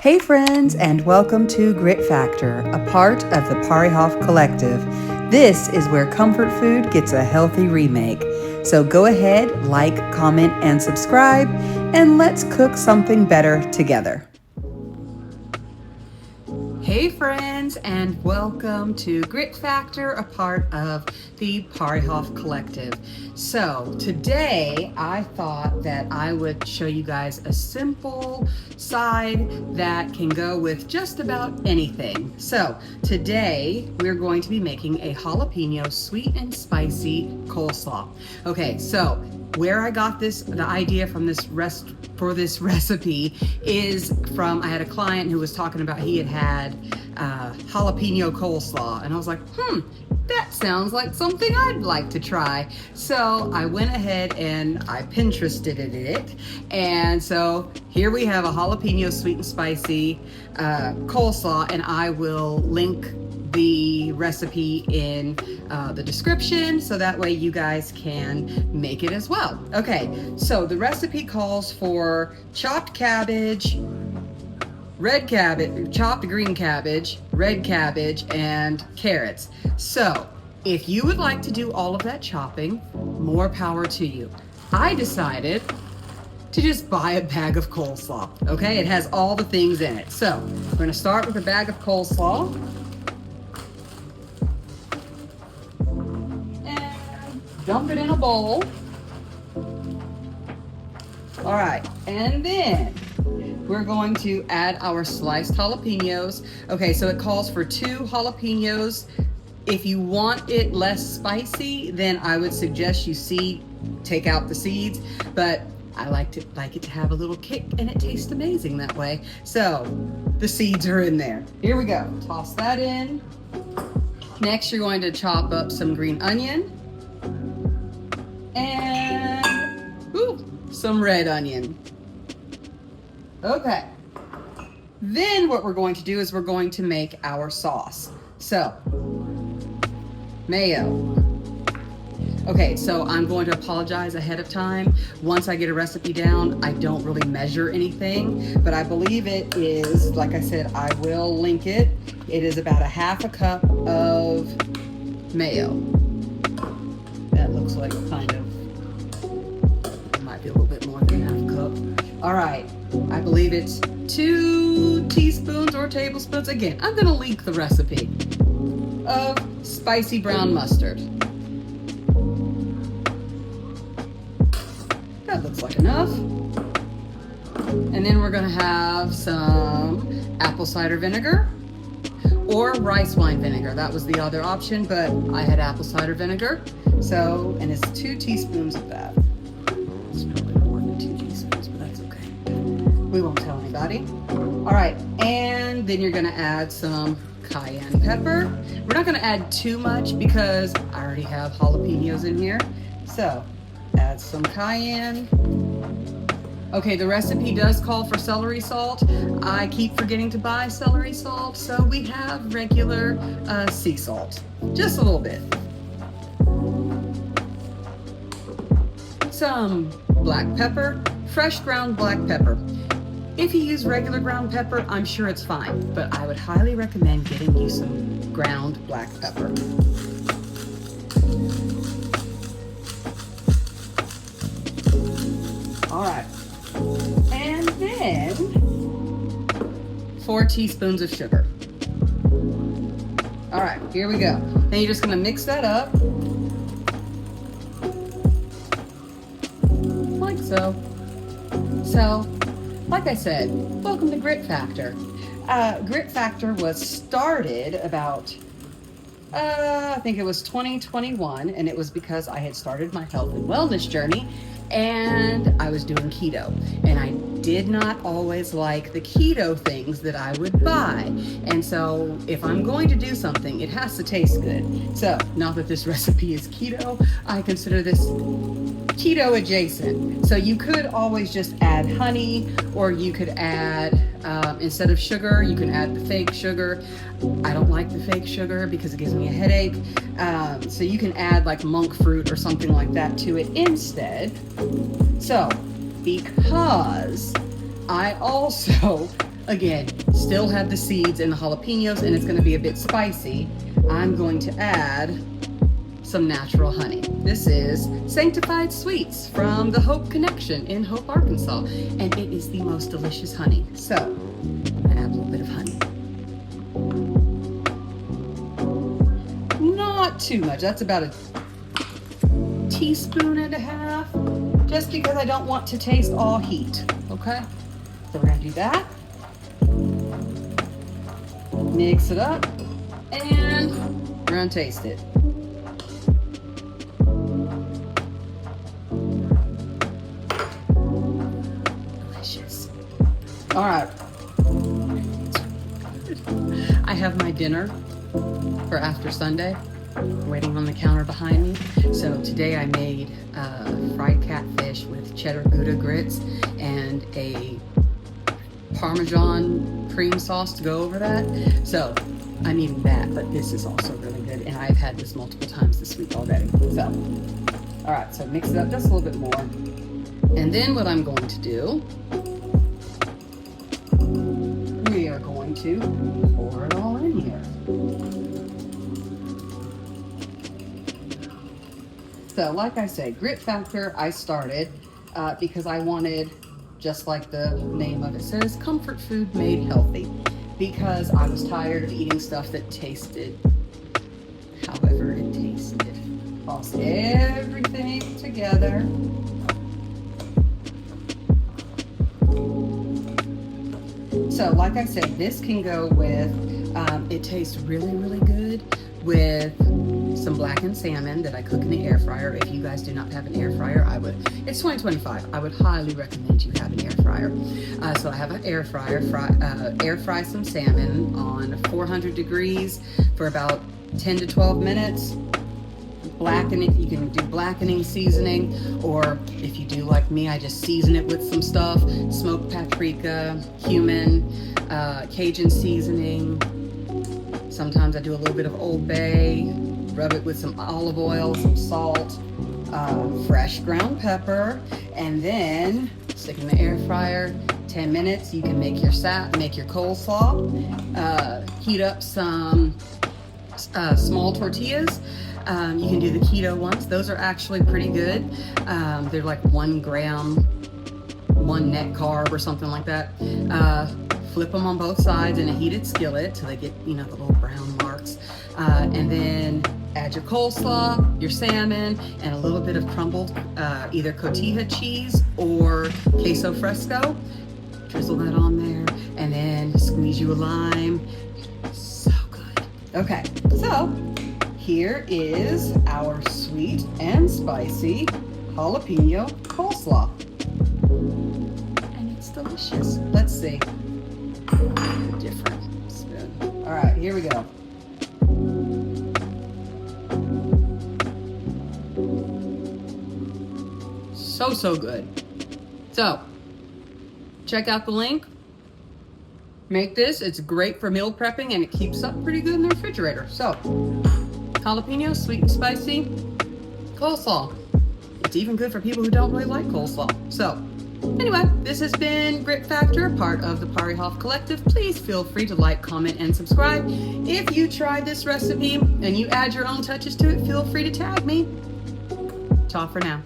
Hey friends, and welcome to GritFactor, a part of the Parihoff Collective. This is where comfort food gets a healthy remake. So go ahead, like, comment, and subscribe, and let's cook something better together. Hey friends, and welcome to GritFactor, a part of the Parihoff Collective. So today I thought that I would show you guys a simple side that can go with just about anything. So today we're going to be making a jalapeno sweet and spicy coleslaw. Okay, so where I got the idea from this recipe is from, I had a client who was talking about he had jalapeno coleslaw, and I was like, that sounds like something I'd like to try. So I went ahead and I Pinterested it, and so here we have a jalapeno sweet and spicy coleslaw, and I will link the recipe in the description so that way you guys can make it as well. Okay, so the recipe calls for chopped cabbage, red cabbage, chopped green cabbage, red cabbage, and carrots. So if you would like to do all of that chopping, more power to you. I decided to just buy a bag of coleslaw. Okay, it has all the things in it. So we're going to start with a bag of coleslaw. Dump it in a bowl. All right, and then we're going to add our sliced jalapenos. Okay, so it calls for 2 jalapenos. If you want it less spicy, then I would suggest you take out the seeds, but I like it to have a little kick, and it tastes amazing that way. So the seeds are in there. Here we go. Toss that in. Next, you're going to chop up some green onion. And some red onion. Okay. Then what we're going to do is we're going to make our sauce. So, mayo. Okay, so I'm going to apologize ahead of time. Once I get a recipe down, I don't really measure anything, but I believe it is, like I said, I will link it. It is about a 1/2 cup of mayo. That looks like kind of, might be a little bit more than 1/2 cup. All right, I believe it's 2 teaspoons or tablespoons. Again, I'm gonna link the recipe of spicy brown mustard. That looks like enough. And then we're gonna have some apple cider vinegar or rice wine vinegar. That was the other option, but I had apple cider vinegar. So, and it's 2 teaspoons of that. It's probably more than 2 teaspoons, but that's okay. We won't tell anybody. All right, and then you're gonna add some cayenne pepper. We're not gonna add too much because I already have jalapenos in here. So, add some cayenne. Okay, the recipe does call for celery salt. I keep forgetting to buy celery salt, so we have regular sea salt, just a little bit. Some black pepper, fresh ground black pepper. If you use regular ground pepper, I'm sure it's fine, but I would highly recommend getting you some ground black pepper. All right. And then 4 teaspoons of sugar. All right, here we go. Then you're just gonna mix that up. Like so. So, like I said, welcome to GritFactor. GritFactor was started about, I think it was 2021, and it was because I had started my health and wellness journey, and I was doing keto, and I did not always like the keto things that I would buy. And so if I'm going to do something, it has to taste good. So not that this recipe is keto, I consider this keto adjacent. So you could always just add honey, or you could add, instead of sugar, you can add the fake sugar. I don't like the fake sugar because it gives me a headache. So you can add like monk fruit or something like that to it instead. So because I also again, still have the seeds and the jalapenos, and it's going to be a bit spicy. I'm going to add some natural honey. This is Sanctified Sweets from the Hope Connection in Hope, Arkansas, and it is the most delicious honey. So I'm going to add a little bit of honey. Not too much. That's about a teaspoon and a half, just because I don't want to taste all heat. Okay, so we're going to do that. Mix it up, and we're going to taste it. Delicious. All right. I have my dinner for after Sunday waiting on the counter behind me. So today I made fried catfish with cheddar Gouda grits and a Parmesan cream sauce to go over that. So I'm eating that, but this is also really good, and I've had this multiple times this week already. So, all right, so mix it up just a little bit more. And then what I'm going to do, we are going to pour it all in here. So like I said, GritFactor I started because I wanted, just like the name of it says, comfort food made healthy. Because I was tired of eating stuff that tasted however it tasted. Toss everything together. So like I said, this can go with, it tastes really, really good with some blackened salmon that I cook in the air fryer. If you guys do not have an air fryer, it's 2025. I would highly recommend you have an air fryer. So I have an air fryer, air fry some salmon on 400 degrees for about 10 to 12 minutes. Blacken it. You can do blackening seasoning, or if you do like me, I just season it with some stuff, smoked paprika, cumin, Cajun seasoning. Sometimes I do a little bit of Old Bay, rub it with some olive oil, some salt, fresh ground pepper, and then stick in the air fryer. 10 minutes. You can make your coleslaw. Heat up some small tortillas. You can do the keto ones. Those are actually pretty good. They're like 1 gram, 1 net carb or something like that. Flip them on both sides in a heated skillet till they get, the little brown marks. And then add your coleslaw, your salmon, and a little bit of crumbled either cotija cheese or queso fresco. Drizzle that on there, and then squeeze you a lime. So good. Okay, so here is our sweet and spicy jalapeno coleslaw. And it's delicious. Let's see. Different spoon. All right, here we go. So good. So, check out the link. Make this. It's great for meal prepping, and it keeps up pretty good in the refrigerator. So, jalapeno, sweet and spicy coleslaw. It's even good for people who don't really like coleslaw. So, anyway, this has been GritFactor, part of the Parihoff Collective. Please feel free to like, comment, and subscribe. If you tried this recipe and you add your own touches to it, feel free to tag me. Ciao for now.